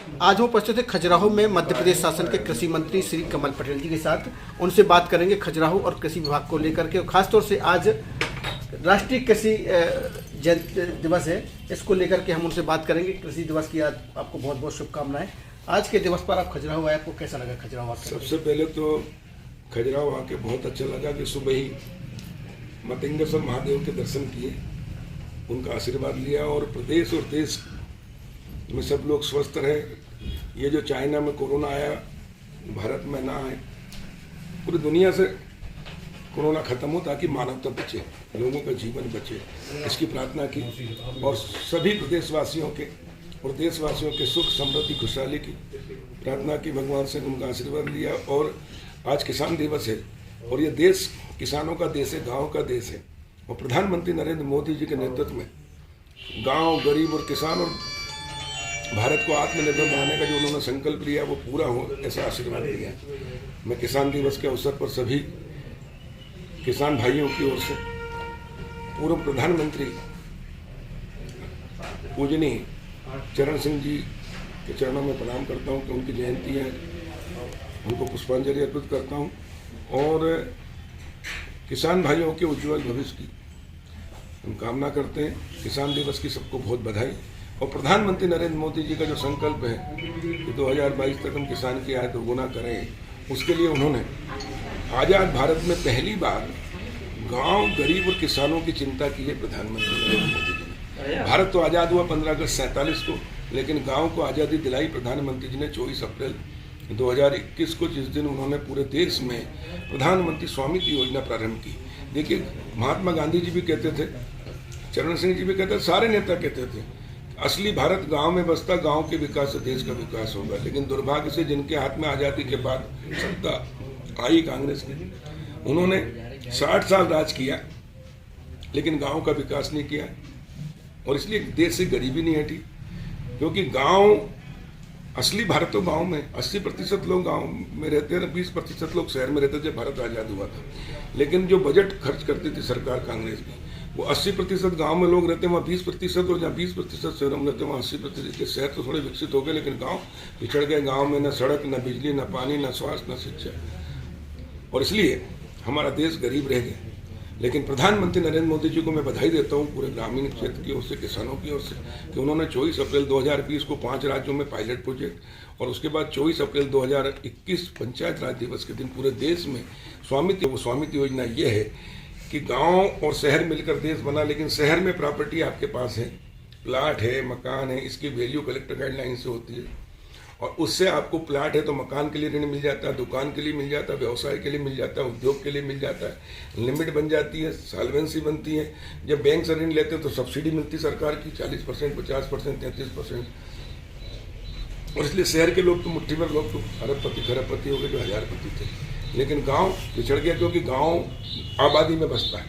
आज हम उपस्थित थे खजुराहो में मध्य प्रदेश शासन के कृषि मंत्री श्री कमल पटेल जी के साथ। उनसे बात करेंगे खजुराहो और कृषि विभाग को लेकर के। खासतौर से आज राष्ट्रीय कृषि दिवस है, इसको लेकर के हम उनसे बात करेंगे। कृषि दिवस की आज आपको बहुत बहुत शुभकामनाएं। आज के दिवस पर आप खजुराहो आए, आपको कैसा लगा खजुराहो आकर? सबसे पहले तो खजुराहो आके बहुत अच्छा लगा कि सुबह ही मतंगेश्वर महादेव के दर्शन किए, उनका आशीर्वाद लिया और प्रदेश और देश में सब लोग स्वस्थ रहे। ये जो चाइना में कोरोना आया, भारत में ना आए, पूरी दुनिया से कोरोना खत्म हो ताकि मानवता बचे, लोगों का जीवन बचे, इसकी प्रार्थना की और सभी प्रदेशवासियों के और देशवासियों के सुख समृद्धि खुशहाली की प्रार्थना की, भगवान से उनका आशीर्वाद लिया। और आज किसान दिवस है और ये देश किसानों का देश है, गाँव का देश है और प्रधानमंत्री नरेंद्र मोदी जी के नेतृत्व में गाँव, गरीब और किसान और भारत को आत्मनिर्भर बनाने का जो उन्होंने संकल्प लिया वो पूरा हो, ऐसा आशीर्वाद दिया। मैं किसान दिवस के अवसर पर सभी किसान भाइयों की ओर से पूर्व प्रधानमंत्री पूजनीय चरण सिंह जी के चरणों में प्रणाम करता हूं कि उनकी जयंती है, उनको पुष्पांजलि अर्पित करता हूं और किसान भाइयों के उज्ज्वल भविष्य की हम कामना करते हैं। किसान दिवस की सबको बहुत बधाई। और प्रधानमंत्री नरेंद्र मोदी जी का जो संकल्प है कि 2022 तक हम किसान की आय दोगुना करें, उसके लिए उन्होंने आज़ाद भारत में पहली बार गांव, गरीब और किसानों की चिंता की है प्रधानमंत्री नरेंद्र मोदी जी ने। भारत तो आज़ाद हुआ 15 अगस्त 47 को, लेकिन गांव को आज़ादी दिलाई प्रधानमंत्री जी ने 24 अप्रैल 2021 को, जिस दिन उन्होंने पूरे देश में प्रधानमंत्री स्वामित्व योजना प्रारंभ की। देखिए, महात्मा गांधी जी भी कहते थे, चरण सिंह जी भी कहते थे, सारे नेता कहते थे असली भारत गांव में बसता, गांव के विकास से देश का विकास होगा। लेकिन दुर्भाग्य से जिनके हाथ में आज़ादी के बाद सत्ता आई कांग्रेस की, उन्होंने 60 साल राज किया लेकिन गांव का विकास नहीं किया और इसलिए देश से गरीबी नहीं हटी। क्योंकि गांव, असली भारत तो गांव में 80% लोग गांव में रहते हैं, 20% लोग शहर में रहते थे। भारत आज़ाद हुआ था, लेकिन जो बजट खर्च करती थी सरकार कांग्रेस की, वो 80% गांव में लोग रहते हैं, वहाँ 20% और जहाँ 20% शहरों में रहते हैं वहाँ 80%। के शहर तो थोड़े विकसित हो गए लेकिन गांव पिछड़ गए। गांव में न सड़क, न बिजली, न पानी, न स्वास्थ्य, न शिक्षा और इसलिए हमारा देश गरीब रह गया। लेकिन प्रधानमंत्री नरेंद्र मोदी जी को मैं बधाई देता हूँ पूरे ग्रामीण क्षेत्र की ओर से, किसानों की ओर से, कि उन्होंने 24 अप्रैल 2020 को 5 राज्यों में पायलट प्रोजेक्ट और उसके बाद 24 अप्रैल 2021 पंचायत राज दिवस के दिन पूरे देश में स्वामित्व योजना ये है कि गांव और शहर मिलकर देश बना। लेकिन शहर में प्रॉपर्टी आपके पास है, प्लाट है, मकान है, इसकी वैल्यू कलेक्टर गाइडलाइन से होती है और उससे आपको प्लाट है तो मकान के लिए ऋण मिल जाता है, दुकान के लिए मिल जाता है, व्यवसाय के लिए मिल जाता है, उद्योग के लिए मिल जाता है, लिमिट बन जाती है, सॉल्वेंसी बनती है। जब बैंक से ऋण लेते हैं तो सब्सिडी मिलती सरकार की 40%, 50%, 33%। और इसलिए शहर के लोग तो मुट्ठी भर लोग तो अरबपति खरबपति हो गए जो हजारपति थे, लेकिन गांव पिछड़ गया क्योंकि गांव आबादी में बसता है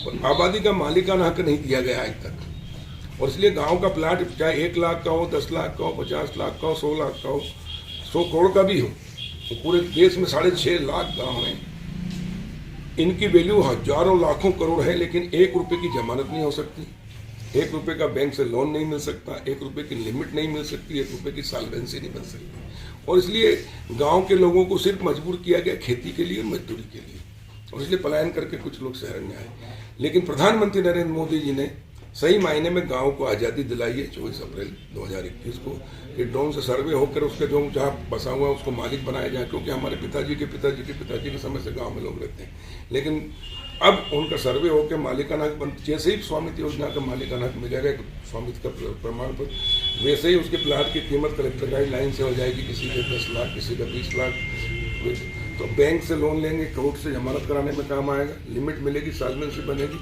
और आबादी का मालिकाना हक नहीं दिया गया आज तक। और इसलिए गांव का प्लाट चाहे 1 लाख का हो, 10 लाख का हो, 50 लाख का हो, 100 लाख का हो, 100 करोड़ का भी हो, तो पूरे देश में 6.5 लाख गाँव हैं। इनकी वैल्यू हजारों लाखों करोड़ है, लेकिन 1 रुपये की जमानत नहीं हो सकती, 1 रुपये का बैंक से लोन नहीं मिल सकता, 1 रुपये की लिमिट नहीं मिल सकती, 1 रुपये की सॉल्वेंसी नहीं बन सकती। और इसलिए गांव के लोगों को सिर्फ मजबूर किया गया खेती के लिए, मजदूरी के लिए, और इसलिए पलायन करके कुछ लोग शहर में आए। लेकिन प्रधानमंत्री नरेंद्र मोदी जी ने सही मायने में गांव को आज़ादी दिलाई है 24 अप्रैल 2021 को, कि ड्रोन से सर्वे होकर उसके जो जहाँ बसा हुआ उसको मालिक बनाया जाए। क्योंकि हमारे पिताजी के समय से गाँव में लोग रहते हैं, लेकिन अब उनका सर्वे होकर मालिकाना हक बन, जैसे ही स्वामित्व योजना का मालिकाना हक मिलेगा स्वामित्व का प्रमाण पत्र, वैसे ही उसके प्लाट की कीमत कलेक्टर गाइडलाइन से हो जाएगी। किसी का 10 लाख, किसी का 20 लाख, तो बैंक से लोन लेंगे, कोर्ट से जमानत कराने में काम आएगा, लिमिट मिलेगी, सॉल्वेंसी बनेगी।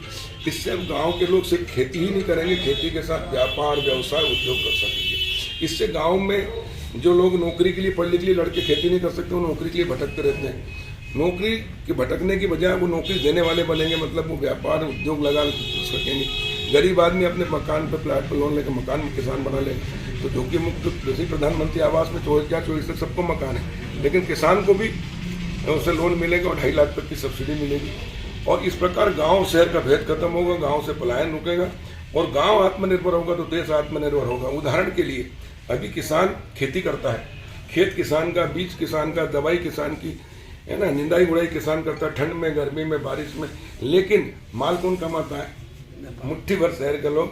इससे अब गाँव के लोग सिर्फ खेती ही नहीं करेंगे, खेती के साथ व्यापार, व्यवसाय, उद्योग कर सकेंगे। इससे गाँव में जो लोग नौकरी के लिए, पढ़ने के लिए लड़के खेती नहीं कर सकते, वो नौकरी के लिए भटकते रहते हैं। नौकरी के भटकने की बजाय वो नौकरी देने वाले बनेंगे, मतलब वो व्यापार, उद्योग लगा सकेंगे। गरीब आदमी अपने मकान पर, प्लाट पर लोन लेकर मकान में किसान बना लेगा। तो जोखिम मुक्त जैसे प्रधानमंत्री आवास में 2024 तक सबको मकान है, लेकिन किसान को भी उससे लोन मिलेगा और 2.5 लाख तक की सब्सिडी मिलेगी। और इस प्रकार गांव शहर का भेद खत्म होगा, गांव से पलायन रुकेगा और गांव आत्मनिर्भर होगा तो देश आत्मनिर्भर होगा। उदाहरण के लिए अभी किसान खेती करता है, खेत किसान का, बीज किसान का, दवाई किसान की, है ना, निंदाई गुड़ाई किसान करता है, ठंड में, गर्मी में, बारिश में, लेकिन माल कौन कमाता है? मुट्ठी भर शहर के लोग।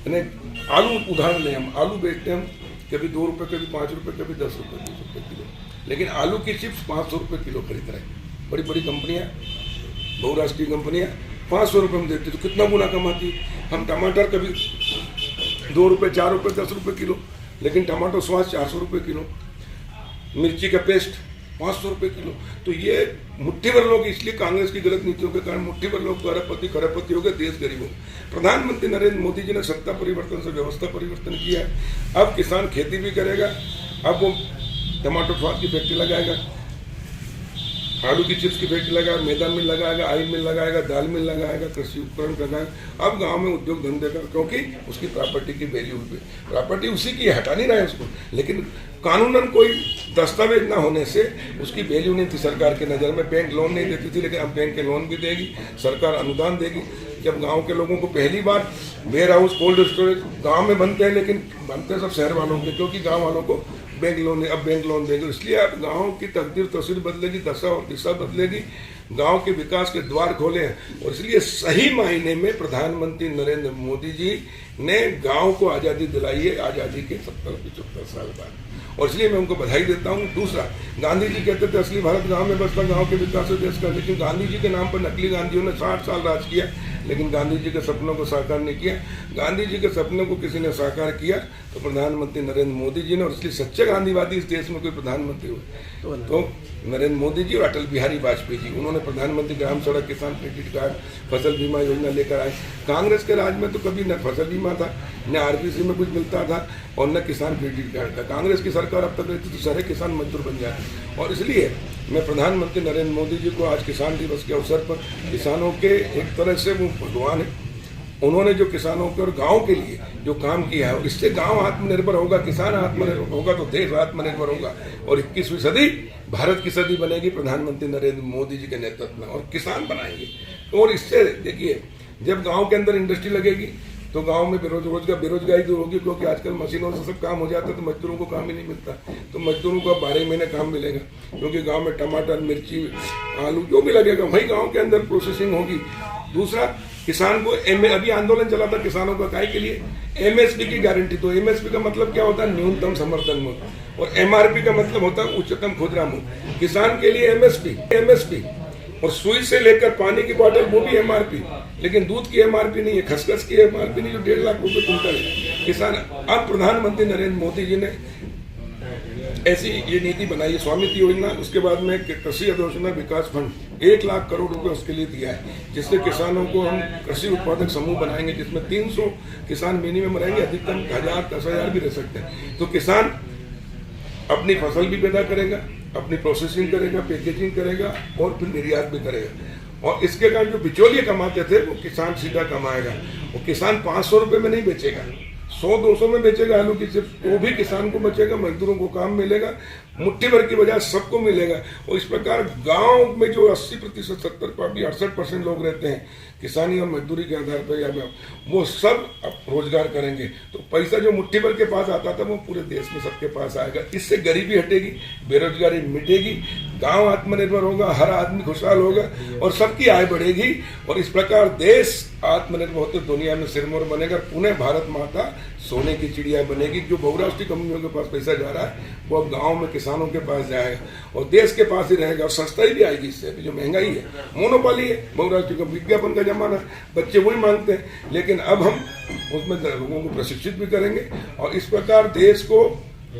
आलू उदाहरण लें, हम आलू बेचते हैं, हम कभी 2 रुपये, कभी 5 रुपये, कभी 10 रुपये, 20 रुपये किलो, लेकिन आलू की चिप्स 500 रुपये किलो खरीद रहे हैं। बड़ी बड़ी कंपनियां, बहुराष्ट्रीय कंपनियां 500 रुपये में देती, तो कितना गुना कमाती। हम टमाटर कभी 2 रुपये, 4 रुपये, 10 रुपये किलो, लेकिन टमाटो स्वाद 400 रुपये किलो, मिर्ची का पेस्ट 500 रुपये किलो। तो ये मुट्ठी भर लोग, इसलिए कांग्रेस की गलत नीतियों के कारण मुट्ठी भर लोग खरबपति हो गए, देश गरीब हो। प्रधानमंत्री नरेंद्र मोदी जी ने सत्ता परिवर्तन से व्यवस्था परिवर्तन किया है। अब किसान खेती भी करेगा, अब वो टमाटो स्वाद की फैक्ट्री लगाएगा, आलू की चिप्स की फैक्ट्री लगाएगा, मैदा मिल लगाएगा, ऑयल मिल लगाएगा, दाल मिल लगाएगा, कृषि उपकरण लगाएगा। अब गांव में उद्योग धंधे का, क्योंकि उसकी प्रॉपर्टी की वैल्यू, प्रॉपर्टी उसी की हटा नहीं रहा है उसको, लेकिन कानूनन कोई दस्तावेज ना होने से उसकी वैल्यू नहीं थी सरकार की नज़र में। बैंक लोन नहीं देती थी, लेकिन अब बैंक के लोन भी देगी, सरकार अनुदान देगी। जब गांव के लोगों को पहली बार वेयर हाउस, कोल्ड स्टोरेज गांव में बनते हैं, लेकिन बनते हैं सब शहर वालों के, क्योंकि गांव वालों को बैंक लोन, अब बैंक लोन देंगे। इसलिए अब गांव की तकदीर तस्वीर बदलेगी, दशा और दिशा बदलेगी, गांव के विकास के द्वार खोले हैं। और इसलिए सही मायने में प्रधानमंत्री नरेंद्र मोदी जी ने गांव को आज़ादी दिलाई है, आज़ादी के 70-75 साल बाद, और इसलिए मैं उनको बधाई देता हूँ। दूसरा, गांधी जी कहते थे असली भारत गांव में बसता, गांव के विकास से देश का, लेकिन गांधी जी के नाम पर नकली गांधियों ने 60 साल राज किया, लेकिन गांधी जी के सपनों को साकार नहीं किया। गांधी जी के सपनों को किसी ने साकार किया तो प्रधानमंत्री नरेंद्र मोदी जी ने, और इसलिए सच्चे गांधीवादी इस देश में कोई प्रधानमंत्री हुए तो नरेंद्र मोदी जी और अटल बिहारी वाजपेयी जी। उन्होंने प्रधानमंत्री ग्राम सड़क, किसान क्रेडिट कार्ड, फसल बीमा योजना लेकर आए। कांग्रेस के राज में तो कभी न फसल बीमा था, न आरबीसी में कुछ मिलता था, और न किसान क्रेडिट कार्ड था। कांग्रेस की सरकार अब तक रहती तो सारे किसान मजदूर बन जाते। और इसलिए मैं प्रधानमंत्री नरेंद्र मोदी जी को आज किसान दिवस के अवसर पर, किसानों के एक तरह से वो भगवान है, उन्होंने जो किसानों के और गांव के लिए जो काम किया है, और इससे गांव आत्मनिर्भर होगा, किसान आत्मनिर्भर होगा तो देश आत्मनिर्भर होगा, और 21वीं सदी भारत की सदी बनेगी प्रधानमंत्री नरेंद्र मोदी जी के नेतृत्व में, और किसान बनाएंगे। और इससे देखिए, जब गांव के अंदर इंडस्ट्री लगेगी तो गांव में बेरोजगारी दूर होगी, क्योंकि आजकल मशीनों से सब काम हो जाता है, तो मजदूरों को काम ही नहीं मिलता। तो मजदूरों को 12 महीने काम मिलेगा, क्योंकि गांव में टमाटर, मिर्ची, आलू जो भी लगेगा वही गांव के अंदर प्रोसेसिंग होगी। दूसरा, किसान को अभी आंदोलन चला था किसानों का, काय के लिए? एमएसपी की गारंटी। तो एमएसपी का मतलब क्या होता है? न्यूनतम समर्थन मूल्य, और एमआरपी का मतलब होता है उच्चतम खुदरा मूल्य। किसान के लिए एमएसपी, और सुई से लेकर पानी की बोतल वो भी एमआरपी, लेकिन दूध की एमआरपी नहीं है, खसखस की एमआरपी नहीं, जो 1.5 लाख रुपए कुंटल है। किसान, अब प्रधानमंत्री नरेंद्र मोदी जी ने ऐसी ये नीति बनाई है, स्वामित्व योजना, उसके बाद में कृषि अधोसंरचना विकास फंड 1 लाख करोड़ रुपए उसके लिए दिया है, जिससे किसानों को हम कृषि उत्पादक समूह बनाएंगे, जिसमें 300 किसान मिनिमम रहेंगे, अधिकतम 1000-10,000 भी रह सकते हैं। तो किसान अपनी फसल भी पैदा करेगा, अपनी प्रोसेसिंग करेगा, पैकेजिंग करेगा, और फिर निर्यात भी करेगा। और इसके कारण जो बिचौलिए कमाते थे वो किसान सीधा कमाएगा। वो किसान 500 रुपये में नहीं बेचेगा, 100-200 में बेचेगा आलू की चिप्स, वो भी किसान को बचेगा, मजदूरों को काम मिलेगा, मुट्ठी भर की बजाय सबको मिलेगा। और इस प्रकार गांव में जो 80%, 70%, 68% लोग रहते हैं किसानी और मजदूरी के आधार पर, या वो सब अब रोजगार करेंगे। तो पैसा जो मुट्ठी भर के पास आता था वो पूरे देश में सबके पास आएगा। इससे गरीबी हटेगी, बेरोजगारी मिटेगी, गांव आत्मनिर्भर होगा, हर आदमी खुशहाल होगा, और सबकी आय बढ़ेगी। और इस प्रकार देश आत्मनिर्भर होते दुनिया में सिरमौर बनेगा। पुणे भारत माता सोने की चिड़िया बनेगी। जो बहुराष्ट्रीय कंपनियों के पास पैसा जा रहा है वो अब गांव में किसानों के पास जाएगा, और देश के पास ही रहेगा, और सस्ताई भी आएगी। इससे जो महंगाई है, मोनोपोली है बहुराष्ट्रीय कंपनी, विज्ञापन का जमाना, बच्चे वही मांगते हैं। लेकिन अब हम उसमें लोगों को प्रशिक्षित भी करेंगे, और इस प्रकार देश को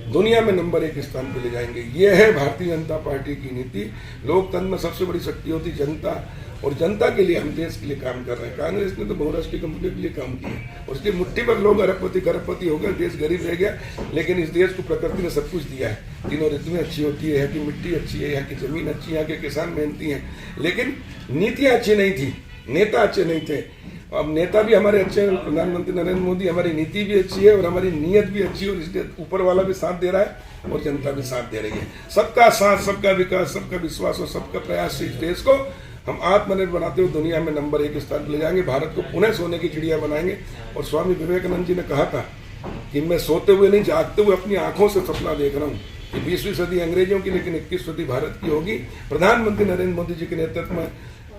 दुनिया में नंबर 1 स्थान पर ले जाएंगे। ये है भारतीय जनता पार्टी की नीति। लोकतंत्र में सबसे बड़ी शक्ति होती जनता, और जनता के लिए हम देश के लिए काम कर रहे हैं। कांग्रेस ने तो बहुराष्ट्रीय कंपनियों के लिए काम किया, और इसलिए मुट्ठी भर लोग अरबपति हो गए, देश गरीब रह गया। लेकिन इस देश को प्रकृति ने सब कुछ दिया है। तीनों ऋतुएं अच्छी होती है, यहाँ की मिट्टी अच्छी है, यहाँ की जमीन अच्छी है, यहाँ के किसान मेहनती हैं, लेकिन नीतियाँ अच्छी नहीं थी, नेता अच्छे नहीं थे। अब नेता भी हमारे अच्छे हैं, प्रधानमंत्री नरेंद्र मोदी, हमारी नीति भी अच्छी है, और हमारी नीयत भी अच्छी है, और इसलिए ऊपर वाला भी साथ दे रहा है और जनता भी साथ दे रही है। सबका साथ, सबका विकास, सबका विश्वास और सबका प्रयास से इस देश को हम आत्मनिर्भर बनाते हुए दुनिया में नंबर 1 स्थान पर ले जाएंगे। भारत को पुनः सोने की चिड़िया बनाएंगे। और स्वामी विवेकानंद जी ने कहा था कि मैं सोते हुए नहीं, जागते हुए अपनी आंखों से सपना देख रहा हूँ कि 20वीं सदी अंग्रेजों की लेकिन 21वीं सदी भारत की होगी। प्रधानमंत्री नरेंद्र मोदी जी के नेतृत्व में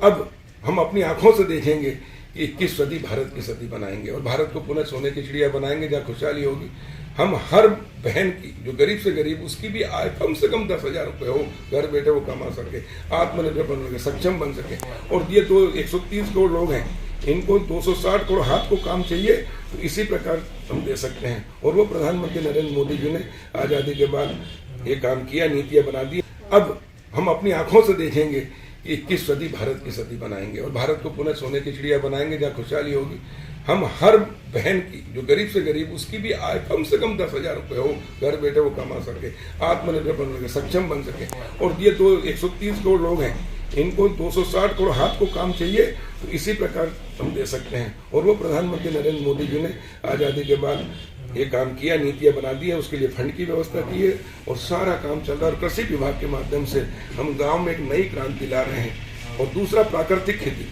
अब हम अपनी आंखों से देखेंगे कि 21वीं सदी भारत की सदी बनाएंगे और भारत को पुनः सोने की चिड़िया बनाएंगे जहाँ खुशहाली होगी। हम हर बहन की, जो गरीब से गरीब, उसकी भी आय कम से कम 10,000 रुपये हो, घर बैठे वो कमा सके, आत्मनिर्भर बन सके, सक्षम बन सके। और ये तो 130 करोड़ लोग हैं, इनको 260 करोड़ हाथ को काम चाहिए, तो इसी प्रकार हम दे सकते हैं। और वो प्रधानमंत्री नरेंद्र मोदी जी ने आज़ादी के बाद ये काम किया, नीतियाँ बना दी। अब हम अपनी आंखों से देखेंगे कि 21वीं सदी भारत की सदी बनाएंगे और भारत को पुनः सोने की चिड़िया बनाएंगे जहाँ खुशहाली होगी। हम हर बहन की, जो गरीब से गरीब, उसकी भी आय कम से कम 10,000 रुपये हो, घर बैठे वो कमा सके, आत्मनिर्भर बन सके, सक्षम बन सके। और ये तो 130 करोड़ लोग हैं, इनको 260 करोड़ हाथ को काम चाहिए, तो इसी प्रकार हम दे सकते हैं। और वो प्रधानमंत्री नरेंद्र मोदी जी ने आज़ादी के बाद ये काम किया, नीतियाँ बना दी है, उसके लिए फंड की व्यवस्था की है और सारा काम चल रहा है। और कृषि विभाग के माध्यम से हम गाँव में एक नई क्रांति ला रहे हैं। और दूसरा, प्राकृतिक खेती,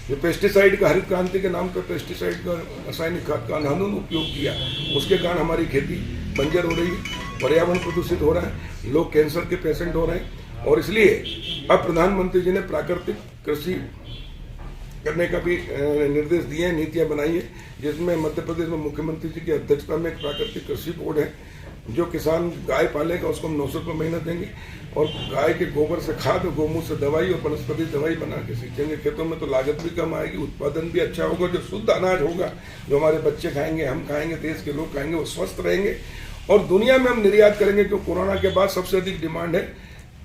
जो पेस्टिसाइड का, हरित क्रांति के नाम पर पेस्टिसाइड का, रासायनिक खाद का अनादन उपयोग किया, उसके कारण हमारी खेती बंजर हो रही है, पर्यावरण प्रदूषित हो रहा है, लोग कैंसर के पेशेंट हो रहे हैं। और इसलिए अब प्रधानमंत्री जी ने प्राकृतिक कृषि करने का भी निर्देश दिए हैं, नीतियाँ बनाई है, जिसमें मध्य प्रदेश में मुख्यमंत्री जी की अध्यक्षता में एक प्राकृतिक कृषि बोर्ड है। जो किसान गाय पालेगा उसको हम 900 रुपये महीना देंगे और गाय के गोबर से खाद, गोमूत्र से दवाई और वनस्पति दवाई बना के सींचेंगे खेतों में, तो लागत भी कम आएगी, उत्पादन भी अच्छा होगा। जो शुद्ध अनाज होगा, जो हमारे बच्चे खाएंगे, हम खाएंगे, देश के लोग खाएंगे, वो स्वस्थ रहेंगे। और दुनिया में हम निर्यात करेंगे, क्योंकि कोरोना के बाद सबसे अधिक डिमांड है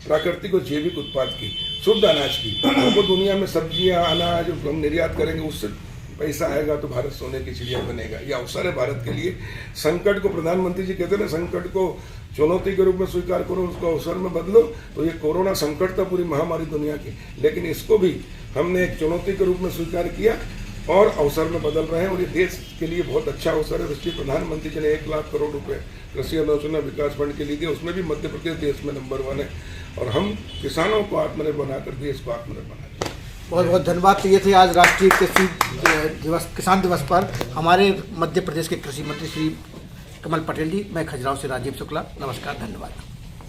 प्राकृतिक और जैविक उत्पाद की, शुद्ध अनाज की। वो दुनिया में सब्जियां, अनाज हम निर्यात करेंगे, उससे पैसा आएगा तो भारत सोने की चिड़िया बनेगा। ये अवसर है भारत के लिए। संकट को, प्रधानमंत्री जी कहते हैं ना, संकट को चुनौती के रूप में स्वीकार करो, उसको अवसर में बदलो। तो ये कोरोना संकट था पूरी महामारी दुनिया की, लेकिन इसको भी हमने एक चुनौती के रूप में स्वीकार किया और अवसर में बदल रहे हैं। और ये देश के लिए बहुत अच्छा अवसर है। इसलिए प्रधानमंत्री जी ने 1 लाख करोड़ रुपए कृषि अवसंरचना विकास फंड के लिए दिए, उसमें भी मध्य प्रदेश देश में नंबर 1 है। और हम किसानों को आत्मनिर्भर बनाकर देश को आत्मनिर्भर बनाएंगे। बहुत बहुत धन्यवाद। तो ये थे आज राष्ट्रीय कृषि दिवस, किसान दिवस पर हमारे मध्य प्रदेश के कृषि मंत्री श्री कमल पटेल जी। मैं खजुराहो से राजीव शुक्ला, नमस्कार, धन्यवाद।